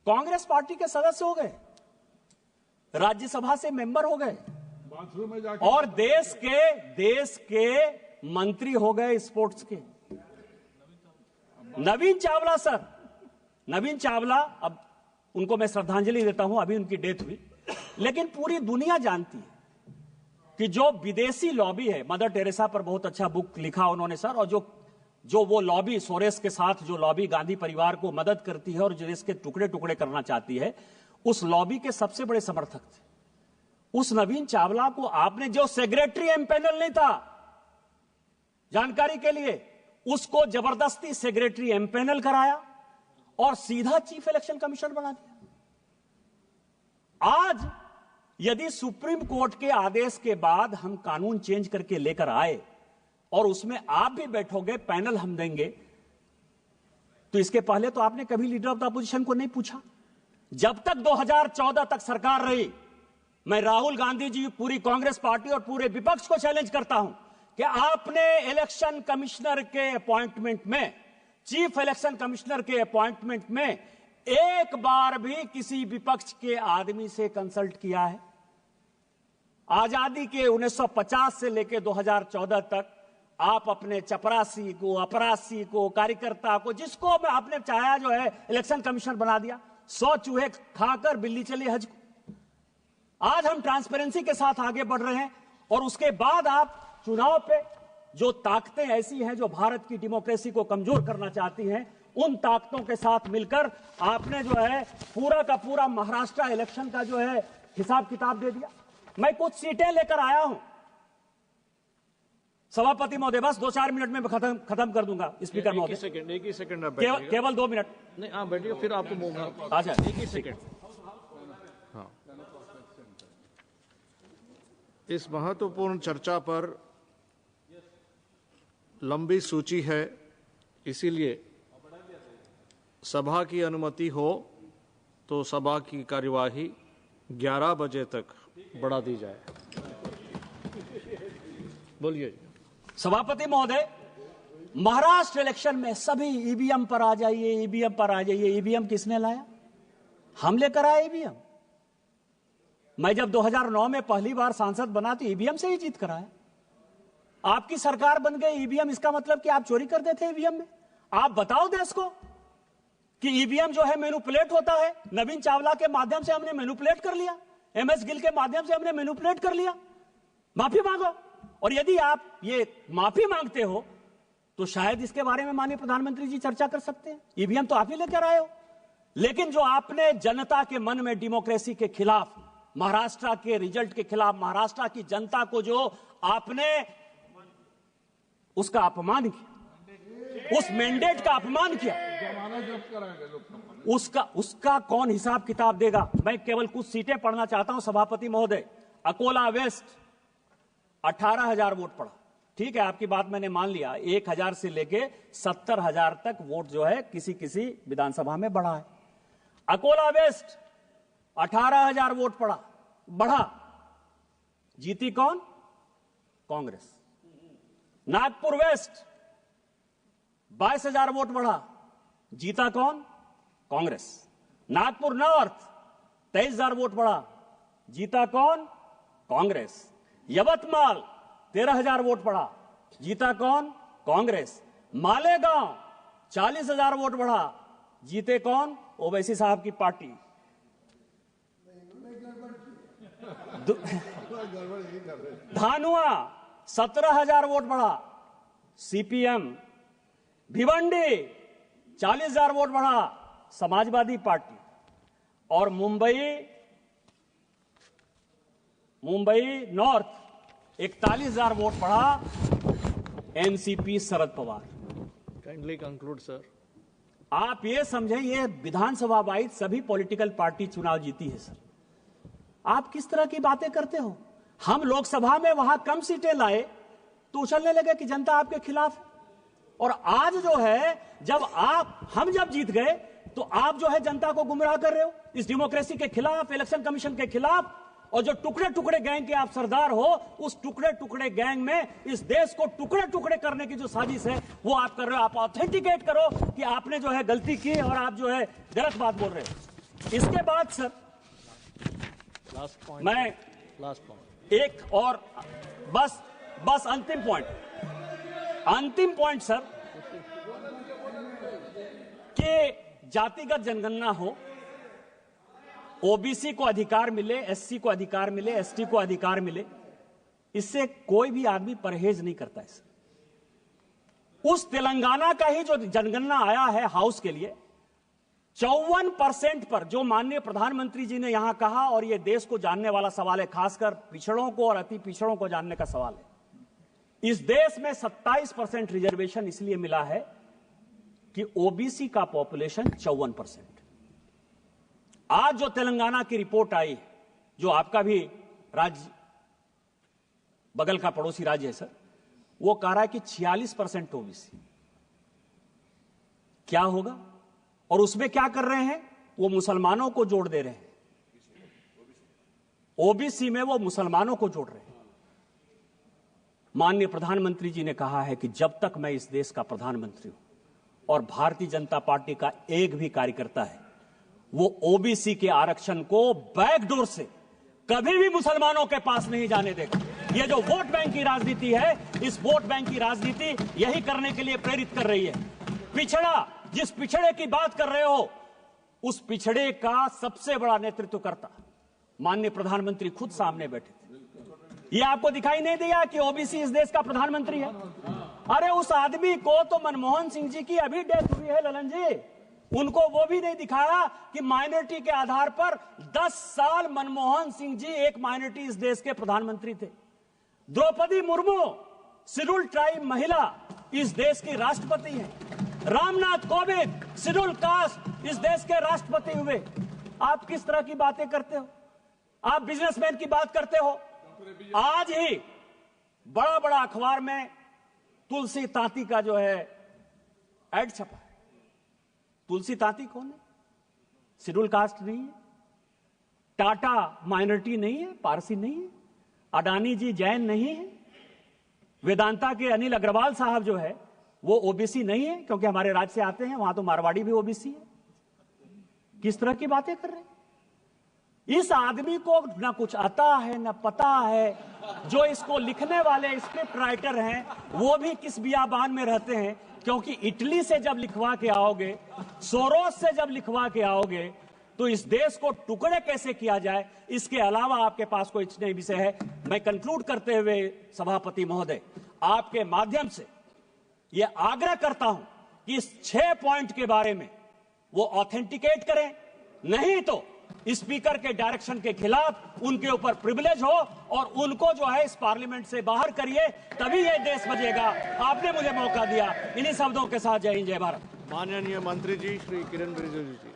Congress party के सदस्य हो गए, राज्यसभा से मेंबर हो गए और देश के मंत्री हो गए स्पोर्ट्स के। नवीन चावला सर, नवीन चावला, अब उनको मैं श्रद्धांजलि देता हूं, अभी उनकी डेथ हुई, लेकिन पूरी दुनिया जानती है कि जो विदेशी लॉबी है, मदर टेरेसा पर बहुत अच्छा बुक लिखा उन्होंने सर, और जो वो लॉबी सोरेस के साथ जो लॉबी गांधी परिवार को मदद करती है और जो देश के टुकड़े टुकड़े करना चाहती है, उस लॉबी के सबसे बड़े समर्थक थे। उस नवीन चावला को आपने, जो सेक्रेटरी एमपैनल नहीं था, जानकारी के लिए, उसको जबरदस्ती सेक्रेटरी एमपैनल कराया और सीधा चीफ इलेक्शन कमिश्नर बना दिया। आज यदि सुप्रीम कोर्ट के आदेश के बाद हम कानून चेंज करके लेकर आए और उसमें आप भी बैठोगे, पैनल हम देंगे, तो इसके पहले तो आपने कभी लीडर ऑफ द अपोजिशन को नहीं पूछा। जब तक 2014 तक सरकार रही, मैं राहुल गांधी जी, पूरी कांग्रेस पार्टी और पूरे विपक्ष को चैलेंज करता हूं कि आपने इलेक्शन कमिश्नर के अपॉइंटमेंट में, चीफ इलेक्शन कमिश्नर के अपॉइंटमेंट में एक बार भी किसी विपक्ष के आदमी से कंसल्ट किया है? आजादी के 1950 से लेकर 2014 तक आप अपने चपरासी को, अपरासी को, कार्यकर्ता को, जिसको आपने चाहा जो है इलेक्शन कमिश्नर बना दिया। 100 चूहे खाकर बिल्ली चली हज को। आज हम ट्रांसपेरेंसी के साथ आगे बढ़ रहे हैं और उसके बाद आप चुनाव पे जो ताकतें ऐसी हैं जो भारत की डेमोक्रेसी को कमजोर करना चाहती हैं, उन ताकतों के साथ मिलकर आपने जो है पूरा का पूरा महाराष्ट्र इलेक्शन का जो है हिसाब किताब दे दिया। मैं कुछ सीटें लेकर आया हूं सभापति महोदय, बस 2-4 मिनट में खत्म कर दूंगा स्पीकर महोदय। एक ही सेकंड केवल 2 मिनट। नहीं, हाँ बैठिए, फिर आपको अच्छा, एक ही सेकंड। हाँ, इस महत्वपूर्ण चर्चा पर लंबी सूची है, इसीलिए सभा की अनुमति हो तो सभा की कार्यवाही 11 बजे तक बढ़ा दी जाए। बोलिए। सभापति महोदय, महाराष्ट्र इलेक्शन में सभी ईवीएम पर आ जाइए, ईवीएम पर आ जाइए। ईवीएम किसने लाया? हम लेकर आए ईवीएम। मैं जब 2009 में पहली बार सांसद बना तो ईवीएम से ही जीत कर आया। आपकी सरकार बन गई ईवीएम, इसका मतलब कि आप चोरी कर देते ईवीएम में? आप बताओ देश को कि ईवीएम जो है मैनिपुलेट होता है। नवीन चावला के माध्यम से हमने मैनिपुलेट कर लिया, एमएस गिल के माध्यम से हमने मैनिपुलेट कर लिया। माफी मांगो, और यदि आप ये माफी मांगते हो तो शायद इसके बारे में माननीय प्रधानमंत्री जी चर्चा कर सकते हैं। ईवीएम तो आप ही लेकर आए हो, लेकिन जो आपने जनता के मन में डेमोक्रेसी के खिलाफ, महाराष्ट्र के रिजल्ट के खिलाफ, महाराष्ट्र की जनता को जो आपने उसका अपमान किया, उस मैंडेट का अपमान किया, उसका कौन हिसाब किताब देगा? मैं केवल कुछ सीटें पढ़ना चाहता हूं सभापति महोदय। अकोला वेस्ट 18,000 वोट पड़ा, ठीक है, आपकी बात मैंने मान लिया। 1,000 से लेके 70,000 तक वोट जो है किसी किसी विधानसभा में बढ़ा है। अकोला वेस्ट 18,000 वोट बढ़ा, जीती कौन? कांग्रेस। नागपुर वेस्ट 22,000 वोट बढ़ा, जीता कौन? कांग्रेस। नागपुर नॉर्थ 23,000 वोट बढ़ा, जीता कौन? कांग्रेस। यवतमाल 13,000 वोट बढ़ा, जीता कौन? कांग्रेस। मालेगांव 40,000 वोट बढ़ा, जीते कौन? ओवैसी साहब की पार्टी। धानुआ 17,000 वोट बढ़ा, सीपीएम। भिवंडी 40,000 वोट बढ़ा, समाजवादी पार्टी। और मुंबई नॉर्थ 41,000 वोट बढ़ा, NCP Sharad Pawar. Kindly conclude sir. आप ये समझें, ये विधानसभा वाइज सभी पॉलिटिकल पार्टी चुनाव जीती है सर। आप किस तरह की बातें करते हो? हम लोकसभा में वहां कम सीटें लाए तो उछलने लगे कि जनता आपके खिलाफ है। और आज जो है हम जब जीत गए तो आप जो है जनता को गुमराह कर रहे हो इस डेमोक्रेसी के खिलाफ, इलेक्शन कमीशन के खिलाफ। और जो टुकड़े टुकड़े गैंग के आप सरदार हो, उस टुकड़े टुकड़े गैंग में इस देश को टुकड़े टुकड़े करने की जो साजिश है वो आप कर रहे हो। आप ऑथेंटिकेट करो कि आपने जो है गलती की और आप जो है गलत बात बोल रहे हो। इसके बाद सर लास्ट पॉइंट, मैं लास्ट पॉइंट, एक और बस अंतिम पॉइंट सर, कि जातिगत जनगणना हो, ओबीसी को अधिकार मिले, एससी को अधिकार मिले, एसटी को अधिकार मिले, इससे कोई भी आदमी परहेज नहीं करता है। उस तेलंगाना का ही जो जनगणना आया है हाउस के लिए, 54% पर, जो माननीय प्रधानमंत्री जी ने यहां कहा, और यह देश को जानने वाला सवाल है, खासकर पिछड़ों को और अति पिछड़ों को जानने का सवाल है। इस देश में 27% रिजर्वेशन इसलिए मिला है कि ओबीसी का पॉपुलेशन 54%। आज जो तेलंगाना की रिपोर्ट आई, जो आपका भी राज्य बगल का पड़ोसी राज्य है सर, वो कह रहा है कि 46% ओबीसी। क्या होगा? और उसमें क्या कर रहे हैं? वो मुसलमानों को जोड़ दे रहे हैं, ओबीसी में वो मुसलमानों को जोड़ रहे हैं। माननीय प्रधानमंत्री जी ने कहा है कि जब तक मैं इस देश का प्रधानमंत्री हूं और भारतीय जनता पार्टी का एक भी कार्यकर्ता है, वो ओबीसी के आरक्षण को बैकडोर से कभी भी मुसलमानों के पास नहीं जाने देगा। ये जो वोट बैंक की राजनीति है, इस वोट बैंक की राजनीति यही करने के लिए प्रेरित कर रही है। पिछड़ा, जिस पिछड़े की बात कर रहे हो, उस पिछड़े का सबसे बड़ा नेतृत्व करता माननीय प्रधानमंत्री खुद सामने बैठे थे। ये आपको दिखाई नहीं दिया कि ओबीसी इस देश का प्रधानमंत्री है? अरे उस आदमी को तो मनमोहन सिंह जी की अभी डेथ हुई है ललन जी, उनको वो भी नहीं दिखाया कि माइनॉरिटी के आधार पर 10 साल मनमोहन सिंह जी एक माइनॉरिटी इस देश के प्रधानमंत्री थे। द्रौपदी मुर्मू शेड्यूल ट्राइब महिला इस देश की राष्ट्रपति हैं। रामनाथ कोविंद शेड्यूल कास्ट इस देश के राष्ट्रपति हुए। आप किस तरह की बातें करते हो? आप बिजनेसमैन की बात करते हो। आज ही बड़ा बड़ा अखबार में तुलसी तांती का जो है एड छपा है। तुलसी तांती कौन है? शेड्यूल कास्ट नहीं है, टाटा माइनॉरिटी नहीं है, पारसी नहीं है, अडानी जी जैन नहीं है, वेदांता के अनिल अग्रवाल साहब जो है वो ओबीसी नहीं है, क्योंकि हमारे राज्य से आते हैं, वहां तो मारवाड़ी भी ओबीसी है। किस तरह की बातें कर रहे हैं? इस आदमी को ना कुछ आता है ना पता है। जो इसको लिखने वाले स्क्रिप्ट राइटर हैं, वो भी किस बियाबान में रहते हैं, क्योंकि इटली से जब लिखवा के आओगे, सोरोस से जब लिखवा के आओगे, तो इस देश को टुकड़े कैसे किया जाए, इसके अलावा आपके पास कोई नहीं विषय है। मैं कंक्लूड करते हुए सभापति महोदय, आपके माध्यम से यह आग्रह करता हूं कि इस 6 पॉइंट के बारे में वो ऑथेंटिकेट करें, नहीं तो स्पीकर के डायरेक्शन के खिलाफ उनके ऊपर प्रिविलेज हो और उनको जो है इस पार्लियामेंट से बाहर करिए, तभी ये देश बचेगा। आपने मुझे मौका दिया। इन्हीं शब्दों के साथ जय हिंद, जय भारत। माननीय मंत्री जी श्री किरण रिजिजू जी।